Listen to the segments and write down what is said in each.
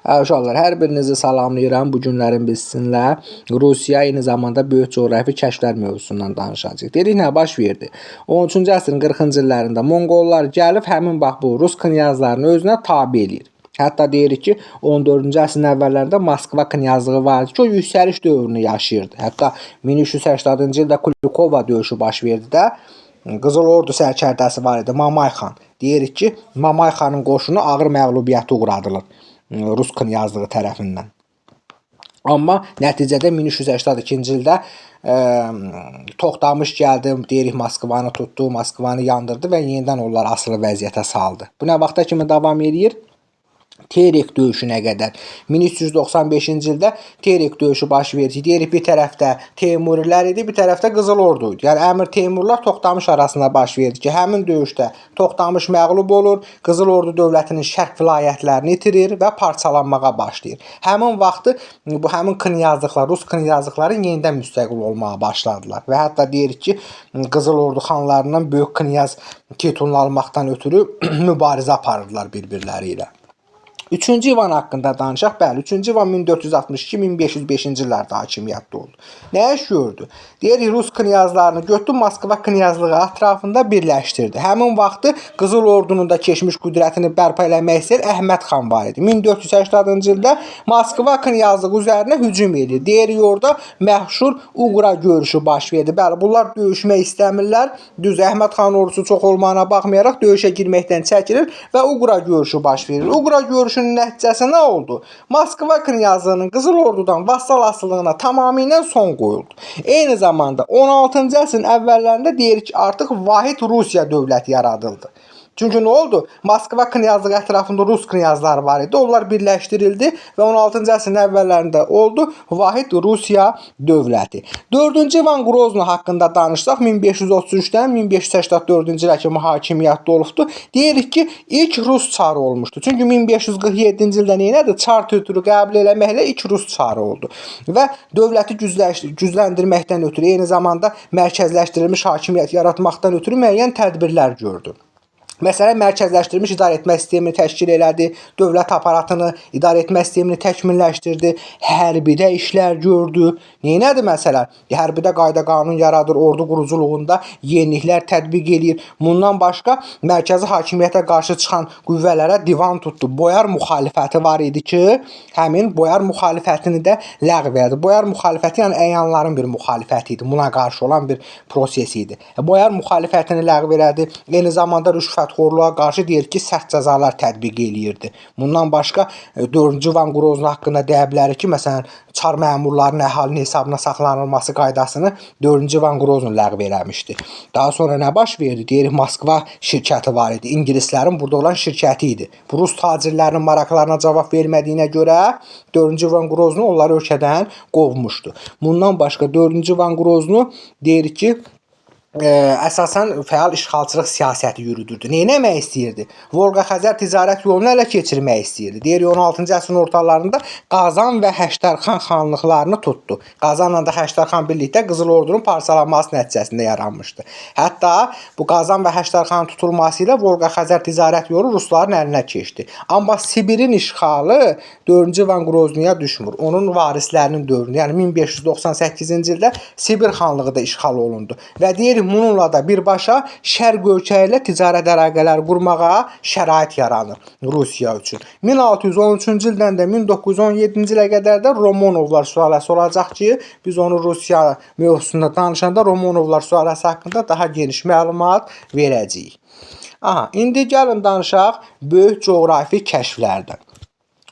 Uşaqlar, hər birinizi salamlayıram. Bu günlərin biz sizinlə Rusiya, eyni zamanda böyük coğrafi kəşflər mövzusundan danışacağıq. Dedik, nə baş verdi? 13-cü əsrin 40-cı illərində Monqollar gəlib həmin bax bu Rus knyazlarını özünə tabe eləyir. Hətta deyirik ki, 14-cü əsrin əvvəllərində Moskva knyazlığı var idi ki, o yüksəliş dövrünü yaşayırdı. Hətta 1380-cı ildə Kulikova döyüşü baş verdi də, Qızıl Ordu sərkərdəsi var idi, Mamay xan. Deyirik ki, Mamay xanın qoşunu ağır məğlubiyyətə uğradılır Rus knyazlığı tərəfindən. Amma nəticədə 1382-ci ildə Toxtamış gəldi, deyirik Moskvanı tutdu, Moskvanı yandırdı və yenidən onlar asılı vəziyyətə saldı. Bu nə vaxta kimi davam edir? Terek döyüşünə qədər. 1395-ci ildə Terek döyüşü baş verdi. Deyirik, bir tərəfdə Teymurilər idi, bir tərəfdə Qızıl Ordu idi. Yəni Əmir Teymurlar Toxtamış arasında baş verdi ki, həmin döyüşdə Toxtamış məğlub olur, Qızıl Ordu dövlətinin şərq vilayətlərini itirir və parçalanmağa başlayır. Həmin vaxtı həmin knyazlıqlar, Rus knyazlıqları yenidən müstəqil olmağa başladılar və hətta deyirik ki, Qızıl Ordu xanlarından böyük knyaz titulunu almaqdan ötürü mübarizə aparırdılar bir-birləri ilə. 3-cü İvan haqqında danışaq. Bəli, 3-cü İvan 1462-1505-ci illərdə hakimiyyətdə oldu. Nə iş gördü? Deyirik, Rus knyazlarını götürdü, Moskva knyazlığı ətrafında birləşdirdi. Həmin vaxtı Qızıl Ordunun da keçmiş qüdrətini bərpa eləmək istəyir Əhməd xan var idi. 1480-cı ildə Moskva knyazlığı üzərinə hücum edir. Deyirik, orada məşhur Uqra görüşü baş verdi. Bəli, bunlar döyüşmək istəmirlər. Düz Əhməd xan ordusu çox olmağına baxmayaraq döyüşə girməkdən çəkilir və Uqra görüşü baş verir. Uqra görüşü nəticəsi nə oldu? Moskva knyazlığının Qızıl Ordudan vassal asılılığına tamamilə son qoyuldu. Eyni zamanda 16-cı əsrin əvvəllərində deyirik ki, artıq vahid Rusiya dövləti yaradıldı. Çünki nə oldu? Moskva knyazlığı ətrafında Rus knyazları var idi. Onlar birləşdirildi və 16-cı əsrin əvvəllərində oldu vahid Rusiya dövləti. 4-cü İvan Grozny haqqında danışsaq, 1533-dən 1584-cü ilə kimi hakimiyyətdə olubdu. Deyirik ki, ilk Rus çarı olmuşdu. Çünki 1547-ci ildə neylədi? Çar titulu qəbul eləməklə ilk Rus çarı oldu. Və dövləti gücləndirməkdən ötürü, eyni zamanda mərkəzləşdirilmiş hakimiyyət yaratmaqdan ötürü müəyyən tədbirlər gördü. Məsələn, mərkəzləşdirilmiş idarəetmə sistemini təşkil elədi, dövlət aparatını, idarəetmə sistemini təkmilləşdirdi, hərbidə işlər gördü. Neynədir məsələn? Hərbidə qayda qanun yaradır, ordu quruculuğunda yeniliklər tətbiq eləyir. Bundan başqa mərkəzi hakimiyyətə qarşı çıxan qüvvələrə divan tutdu. Boyar müxalifəti var idi ki, həmin boyar müxalifətini də ləğv elədi. Boyar müxalifəti yəni əyanların bir müxalifəti idi, buna qarşı olan bir proses idi. Boyar müxalifətini ləğv elədi, eyni zamanda rüşvətxorluğa qarşı deyir ki, sərt cəzalar tətbiq eləyirdi. Bundan başqa 4-cü İvan Grozny haqqında deyə bilərik ki, məsələn, çar məmurlarının əhalinin hesabına saxlanılması qaydasını 4-cü İvan Grozny ləğv eləmişdi. Daha sonra nə baş verdi? Deyirik, Moskva şirkəti var idi. İngilislərin burada olan şirkəti idi. Bu Rus tacirlərinin maraqlarına cavab vermədiyinə görə 4-cü İvan Grozny onları ölkədən qovmuşdu. Bundan başqa 4-cü İvan Grozny deyirik ki, əsasən fəal işğalçılıq siyasəti yürüdürdü. Neynəmək istəyirdi? Volqa-Xəzər ticarət yolunu ələ keçirmək istəyirdi. Deyirik, 16-cı əsrin ortalarında Qazan və Həştərxan xanlıqlarını tutdu. Qazanla da Həştərxan birlikdə Qızıl Ordunun parçalanması nəticəsində yaranmışdı. Hətta bu Qazan və Həştərxanın tutulması ilə Volqa-Xəzər ticarət yolu rusların əlinə keçdi. Amma Sibirin işğalı 4-cü İvan Grozny'ya düşmür. Onun varislərinin dövründə, yəni 1598-ci ildə Sibir xanlığı da işğal olundu. Və deyirik, bununla da birbaşa şərq ölkələri ilə ticarət əlaqələri qurmağa şərait yaranır Rusiya üçün. 1613-cü ildən də 1917-ci ilə qədər də Romanovlar sülaləsi olacaq ki, biz onu Rusiya mövzusunda danışanda Romanovlar sülaləsi haqqında daha geniş məlumat verəcəyik. İndi gəlin danışaq böyük coğrafi kəşflərdən.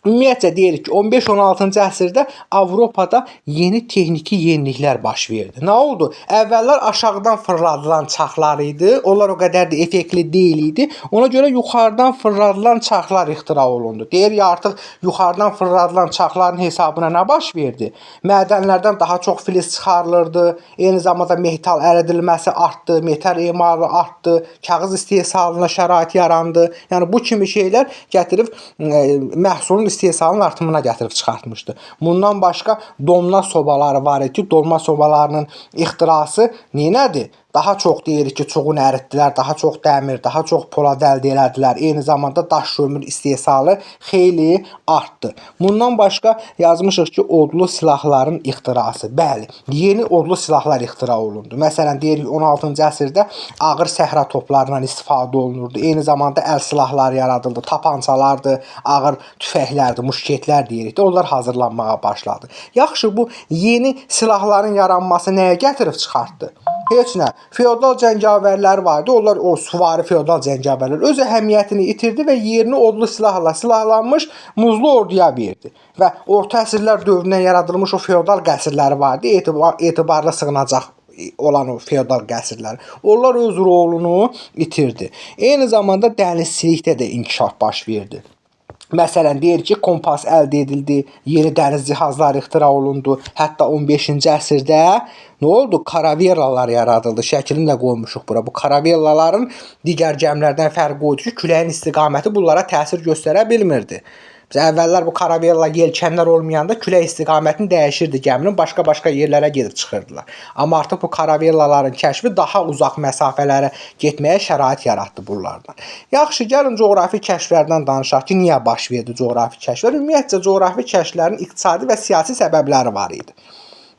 Ümumiyyətcə deyirik ki, 15-16-cı əsrdə Avropada yeni texniki yeniliklər baş verdi. Nə oldu? Əvvəllər aşağıdan fırladılan çaxlar idi. Onlar o qədər də effektli deyil idi. Ona görə yuxarıdan fırladılan çaxlar ixtira olundu. Deyirik, artıq yuxarıdan fırladılan çaxların hesabına nə baş verdi? Mədənlərdən daha çox filiz çıxarılırdı. Eyni zamanda metal əridilməsi artdı, metal emalı artdı, kağız istehsalına şərait yarandı. Yəni bu kimi şeylər gətirib məhsulun istehsalının artımına gətirib çıxartmışdı. Bundan başqa domna sobaları var idi ki, dolma sobalarının ixtirası neynədir? daha çox deyirik ki, çuğun əritdilər, daha çox dəmir, daha çox polad əldə elədilər. Eyni zamanda daş kömür istehsalı xeyli artdı. Bundan başqa yazmışıq ki, odlu silahların ixtirası. Bəli, yeni odlu silahlar ixtira olundu. Məsələn, deyirik 16-cı əsrdə ağır səhra toplarından istifadə olunurdu. Eyni zamanda əl silahları yaradıldı. Tapançalardı, ağır tüfəklərdi, muşketlər deyirik də, onlar hazırlanmağa başladı. Yaxşı, bu yeni silahların yaranması nəyə gətirib çıxartdı? Heç nə. Feodal cəngavərlər vardı. Onlar o süvari feodal cəngavərlər öz əhəmiyyətini itirdi və yerini odlu silahla silahlanmış muzlu orduya verdi. Və orta əsrlər dövründən yaradılmış o feodal qəsrləri vardı. Etibarlı sığınacaq olan o feodal qəsrlər. Onlar öz rolunu itirdi. Eyni zamanda dənizçilikdə də inkişaf baş verdi. Məsələn, deyir ki, kompas əldə edildi, yeni dəniz cihazları ixtira olundu. Hətta 15-ci əsrdə nə oldu? Karavelalar yaradıldı. Şəklini də qoymuşuq bura. Bu karavelaların digər gəmilərdən fərqi oydu ki, küləyin istiqaməti bunlara təsir göstərə bilmirdi. Əvvəllər bu karavella yelkənlər olmayanda külək istiqamətini dəyişirdi, gəminin başqa-başqa yerlərə gedib çıxırdılar. Amma artıq bu karavellaların kəşfi daha uzaq məsafələrə getməyə şərait yaratdı bunlardan. Yaxşı, gəlin coğrafi kəşflərdən danışaq ki, niyə baş verdi coğrafi kəşflər? Ümumiyyətcə, coğrafi kəşflərin iqtisadi və siyasi səbəbləri var idi.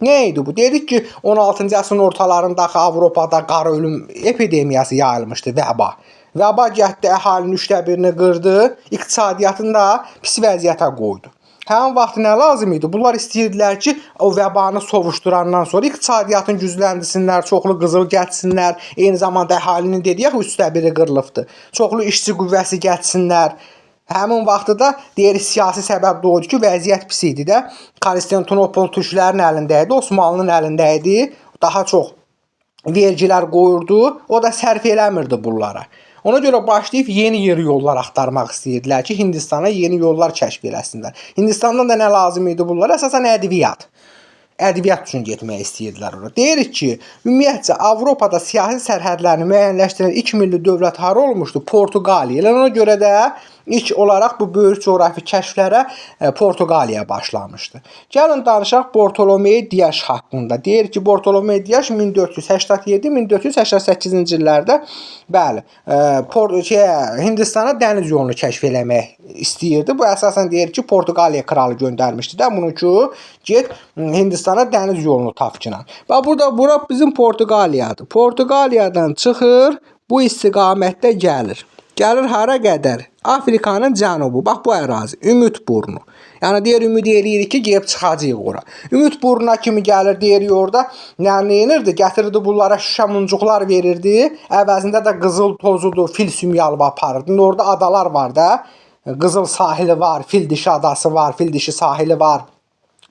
Nə idi bu? Dedik ki, 16-cı əsrin ortalarında Avropada qara ölüm epidemiyası yayılmışdı, vəba. Vəba gətdi, əhalinin 1/3-ni qırdı, iqtisadiyyatını da pis vəziyyətə qoydu. Həmin vaxt nə lazım idi? Bunlar istəyirdilər ki, o vəbanı sovuşdurandan sonra iqtisadiyyatını gücləndirsinlər, çoxlu qızıl gətsinlər, eyni zamanda əhalinin dediyək 1/3 qırılıbdı. Çoxlu işçi qüvvəsi gətsinlər. Həmin vaxtda da deyir siyasi səbəb də oydu ki, vəziyyət pis idi də. Konstantinopol türklərin əlində idi, Osmanlının əlində idi. Daha çox vergilər qoyurdu, o da sərf eləmirdi bunlara. Ona görə başlayıb yeni yer yollar axtarmaq istəyirdilər ki, Hindistana yeni yollar kəşf eləsinlər. Hindistandan da nə lazım idi bunlara? Əsasən ədviyyat. Ədviyyat üçün getmək istəyirdilər ora. Deyirik ki, ümumiyyətcə Avropada siyasi sərhədlərini müəyyənləşdirən ilk milli dövlət hara olmuşdu? Portuqaliya. Elə ona görə də ilk olaraq bu böyük coğrafi kəşflərə Portuqaliya başlamışdı. Gəlin danışaq Bartolomeu Dias haqqında. Deyir ki, Bartolomeu Dias 1487-1488-ci illərdə bəli, Hindistana dəniz yolunu kəşf eləmək istəyirdi. Bu əsasən deyir ki, Portuqaliya kralı göndərmişdi də bunu ki, get Hindistana dəniz yolunu tapçınan. Və bura bizim Portuqaliyadır. Portuqaliyadan çıxır, bu istiqamətdə gəlir. Gəlir hara qədər? Afrikanın cənubu. Bax bu ərazi, Ümid burnu. Yəni deyir ümid eləyirik ki, gəlib çıxacağıq ora. Ümid burnuna kimi gəlir, deyirik orada nə edirdi? Gətirirdi bunlara şüşə muncuqlar verirdi. Əvəzində də qızıl tozudur, fil sümüyü alıb aparırdı. Orada adalar var da. Qızıl sahili var, fil dişi adası var, fil dişi sahili var.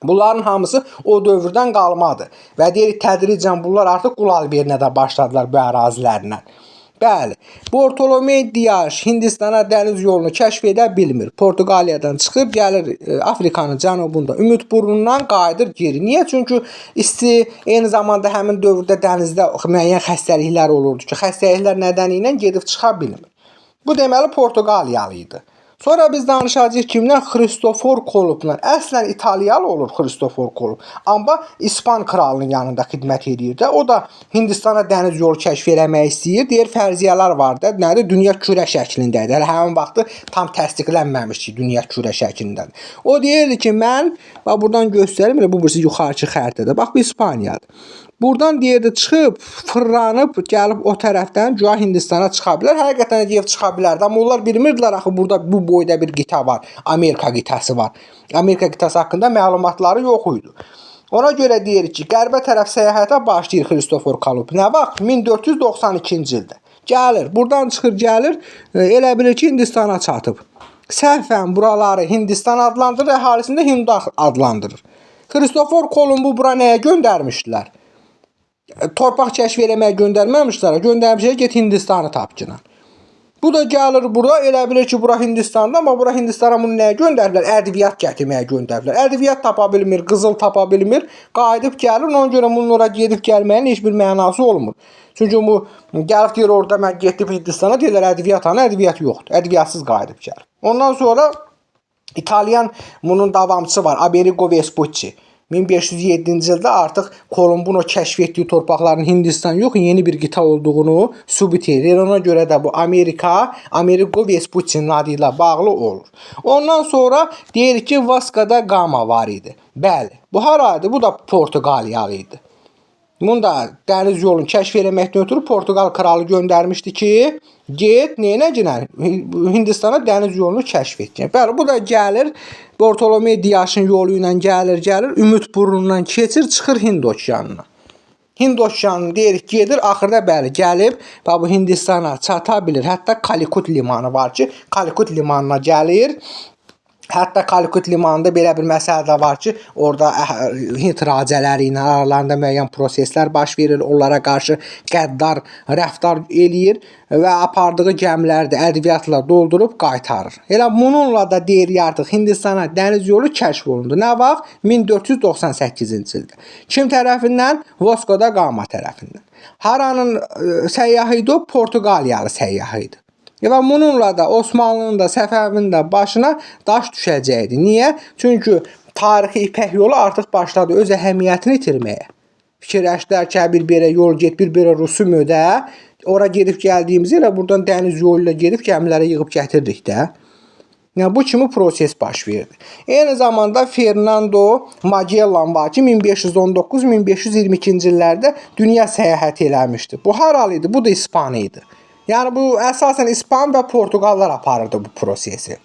Bunların hamısı o dövrdən qalmadır. Və deyirik tədricən bunlar artıq qul alverinə də başladılar bu ərazilərlə. Bəli, Bartolomeu Dias Hindistana dəniz yolunu kəşf edə bilmir. Portuqaliyadan çıxıb gəlir Afrikanın cənubunda Ümid burnundan qayıdır geri. Niyə? Çünki isti, eyni zamanda həmin dövrdə dənizdə müəyyən xəstəliklər olurdu ki, xəstəliklər nədənilə gedib çıxa bilmir. Bu deməli Portuqaliyalı idi. Sonra biz danışacağıq kimdən? Kristofor Kolubla. Əslən İtaliyalı olur Kristofor Kolub. Amma İspan kralının yanında xidmət edir də. O da Hindistana dəniz yolu kəşf eləmək istəyir. Deyir fərziyyələr var da. Nədir? Dünya kürə şəklindədir. Hələ həmin vaxtı tam təsdiqlənməmiş ki, dünya kürə şəklindədir. O deyirdi ki, mən bax buradan göstərim, bu birisi yuxarıki xəritədir. Bax bu İspaniyadır. Buradan deyirdi çıxıb, fırlanıb, gəlib o tərəfdən güya Hindistana çıxa bilər. Həqiqətən deyib çıxa bilərdi. Amma onlar bilmirdilər axı burada bu boyda bir qitə var. Amerika qitəsi var. Amerika qitəsi haqqında məlumatları yox idi. Ona görə deyir ki, qərbə tərəf səyahətə başlayır Kristofor Kolumb. Nə vaxt? 1492-ci ildə. Gəlir, buradan çıxır, gəlir, elə bilir ki, Hindistana çatıb. Səhvən buraları Hindistan adlandırır, əhalisində Hindu adlandırır. Kristofor Kolumbu bura nəyə göndərmişdilər? Torpaq kəşf eləməyə göndərməmişlər, göndərmişlər get Hindistanı tapcına. Bu da gəlir bura, elə bilir ki, bura Hindistan'da, amma bura Hindistana bunu nəyə göndərirlər? Ədviyyat gətirməyə göndərirlər. Ədviyyat tapa bilmir, qızıl tapa bilmir, qayıdıb gəlir, ona görə bunun ora gedib gəlməyin heç bir mənası olmur. Çünki bu gəlib deyir orada mən getdim Hindistana, deyirlər ədviyyat hanı, ədviyyat yoxdur, ədviyyatsız qayıdıb gəlir. Ondan sonra İtalyan bunun davamçısı var, Amerigo Vespucci. 1507-ci ildə artıq Kolumbun o kəşf etdiyi torpaqların Hindistan yox, yeni bir qita olduğunu sübut edir. Ona görə də bu Amerigo Vespucci'nin adı ilə bağlı olur. Ondan sonra deyirik ki, Vasco da Gama var idi. Bəli, bu haraydı? Bu da Portuqaliyalı idi. Bunu da dəniz yolunu kəşf etməkdən ötürü Portuqal kralı göndərmişdi ki, get neynəcən Hindistana dəniz yolunu kəşf edəcək. Bəli, bu da gəlir Bartolomé Dias'ın yolu ilə gəlir, Ümid burnundan keçir, çıxır Hind okeanına. Hind okeanını deyirik gedir, axırda bəli gəlib bu Hindistana çata bilir. Hətta Kalikut limanı var ki, Kalikut limanına gəlir. Hətta Kalikut limanında belə bir məsələ də var ki, orada Hind racələri ilə aralarında müəyyən proseslər baş verir, onlara qarşı qəddar rəftar eləyir və apardığı gəmiləri də ədviyyatla doldurub qaytarır. Elə bununla da deyirik artıq Hindistana dəniz yolu kəşf olundu. Nə vaxt? 1498-ci ildə. Kim tərəfindən? Vasco da Gama tərəfindən. Haranın səyyahı idi? O Portuqaliyalı səyyahı idi. Və bununla da Osmanlının da Səfəvinin də başına daş düşəcəkdi. Niyə? Çünki tarixi İpək yolu artıq başladı öz əhəmiyyətini itirməyə. Fikirləşdilər ki, bir belə yol get, bir belə Rusum ödə. Ora gedib gəldiyimiz yerə buradan dəniz yolu ilə gedib gəmilərə yığıb gətirdik də. Yəni bu kimi proses baş verdi. Eyni zamanda Fernando Magellan var ki, 1519-1522-ci illərdə dünya səyahəti eləmişdi. Bu haralı idi? Bu da İspaniya idi. Yəni bu əsasən İspan və Portuqallar aparırdı bu prosesi.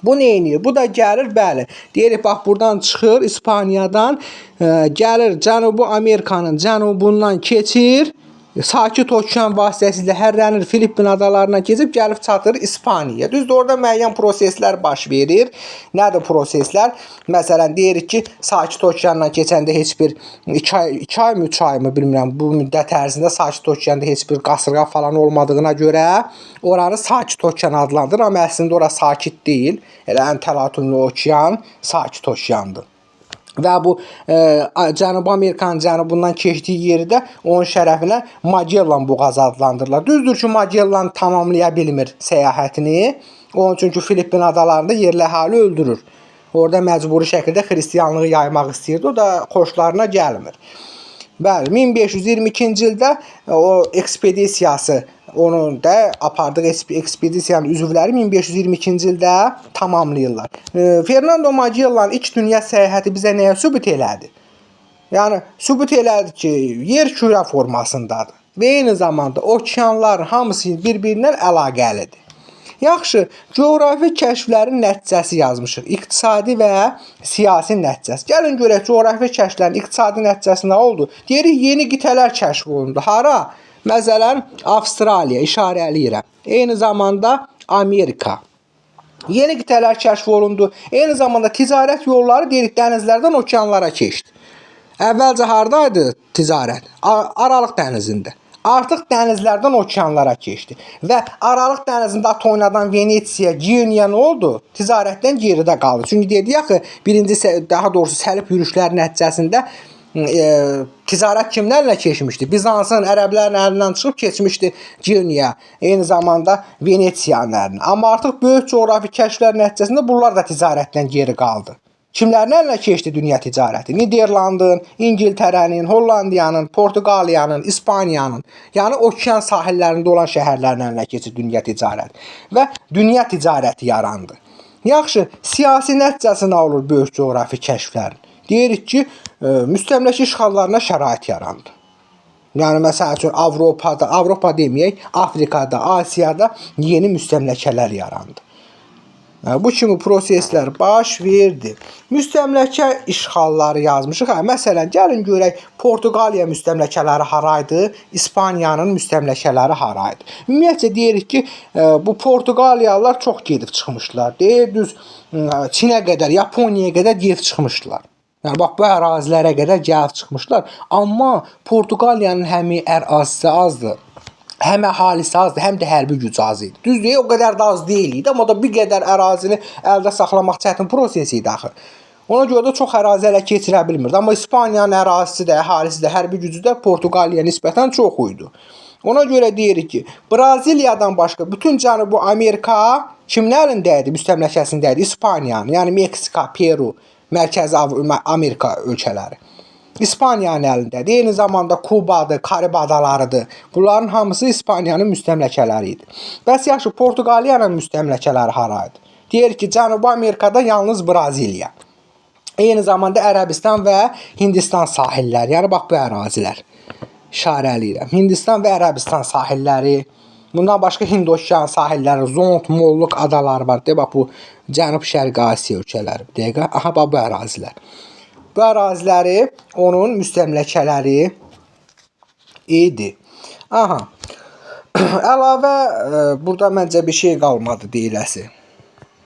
Bu nə edir? Bu da gəlir, bəli. Deyirik, bax buradan çıxır İspaniyadan, gəlir Cənubi Amerikanın cənubundan keçir, Sakit Okean vasitəsilə hərlənir, Filippin adalarına keçib gəlib çatır İspaniyaya. Düzdür, orada müəyyən proseslər baş verir. Nədir proseslər? Məsələn, deyirik ki, Sakit Okeandan keçəndə heç bir 2 ay mı, 3 ay mı bilmirəm, bu müddət ərzində Sakit Okeanda heç bir qasırğa falan olmadığına görə oranı Sakit Okean adlandırır, amma əslində ora sakit deyil. Elə ən təlatümlü okean Sakit Okeandır. Və bu Cənubi Amerikanın cənubundan keçdiyi yeri də onun şərəfinə Magellan boğazı adlandırırlar. Düzdür ki, Magellan tamamlaya bilmir səyahətini. Onun çünki Filippin adalarında yerli əhali öldürür. Orada məcburi şəkildə xristianlığı yaymaq istəyirdi. O da xoşlarına gəlmir. Bəli, 1522-ci ildə o ekspedisiyası, onun da apardığı ekspedisiyanın üzvləri 1522-ci ildə tamamlayırlar. Fernando Magellan ilk dünya səyahəti bizə nəyə sübut elədi? Yəni sübut elədi ki, yer kürə formasındadır və eyni zamanda okeanların hamısı bir-birindən əlaqəlidir. Yaxşı, coğrafi kəşflərin nəticəsi yazmışıq. İqtisadi və siyasi nəticəsi. Gəlin görək, coğrafi kəşflərin iqtisadi nəticəsi nə oldu? Deyirik, yeni qitələr kəşf olundu. Hara? Məsələn, Avstraliya, işarəliyirəm. Eyni zamanda Amerika. Yeni qitələr kəşf olundu. Eyni zamanda ticarət yolları deyirik, dənizlərdən okeanlara keçdi. Əvvəlcə haradaydı ticarət? Aralıq dənizində. Artıq dənizlərdən okeanlara keçdi. Və Aralıq dənizində Atoniyadan Venesiya, Genuya nə oldu? Ticarətdən geridə qaldı. Çünki dedik axı, daha doğrusu səlib yürüşlər nəticəsində ticarət kimlərlə keçmişdi? Bizansın, ərəblərin əlindən çıxıb keçmişdi Genuya, eyni zamanda Venesiyanın əlinə. Amma artıq böyük coğrafi kəşflər nəticəsində bunlar da ticarətdən geri qaldı. Kimlərin əlinə keçdi dünya ticarəti? Niderlandın, İngiltərənin, Hollandiyanın, Portuqaliyanın, İspaniyanın, yəni okean sahillərində olan şəhərlərin əlinə keçdi dünya ticarəti. Və dünya ticarəti yarandı. Yaxşı, siyasi nəticəsi nə olur böyük coğrafi kəşflərin? Deyirik ki, müstəmləkə işğallarına şərait yarandı. Yəni, məsəl üçün, Avropa deməyək, Afrikada, Asiyada yeni müstəmləkələr yarandı. Bu kimi proseslər baş verdi. Müstəmləkə işğalları yazmışıq. Məsələn, gəlin görək, Portuqaliya müstəmləkələri haraydı, İspaniyanın müstəmləkələri haraydı. Ümumiyyətcə deyirik ki, bu Portuqaliyalılar çox gedib çıxmışlar. Düz Çinə qədər, Yaponiyaya qədər gedib çıxmışlar. Yəni, bax, bu ərazilərə qədər gəlib çıxmışlar. Amma Portuqaliyanın həmi ərazisi azdır. Həm əhalisi azdır, həm də hərbi gücü az idi. Düzdür, o qədər də az deyil idi, amma da bir qədər ərazini əldə saxlamaq çətin prosesi idi axı. Ona görə də çox ərazi ələ keçirə bilmirdi. Amma İspaniyanın ərazisi də, əhalisi də, hərbi gücü də Portuqaliyaya nisbətən çox idi. Ona görə deyirik ki, Braziliyadan başqa bütün Cənubi Amerika kimlərin idi? Müstəmləkəsində idi? İspaniyanın, yəni Meksika, Peru Mərkəzi Amerika ölkələri. İspaniyanın əlindədir. Eyni zamanda Kubadır, Karib adalarıdır. Bunların hamısı İspaniyanın müstəmləkələri idi. Bəs yaxşı, Portuqaliyanın müstəmləkələri haraydı? Deyir ki, Cənubi Amerikada yalnız Braziliya. Eyni zamanda Ərəbistan və Hindistan sahilləri. Yəni, bax bu ərazilər. İşarəliyirəm. Hindistan və Ərəbistan sahilləri. Bundan başqa Hind-Okean sahilləri, Zond, Molluk adaları var. Deyək, bax bu Cənub-Şərqi Asiya ölkələri. Dəqiqə. Aha, bax bu ərazilər. Bu əraziləri onun müstəmləkələri idi. Aha. Əlavə burada məncə bir şey qalmadı deyiləsi.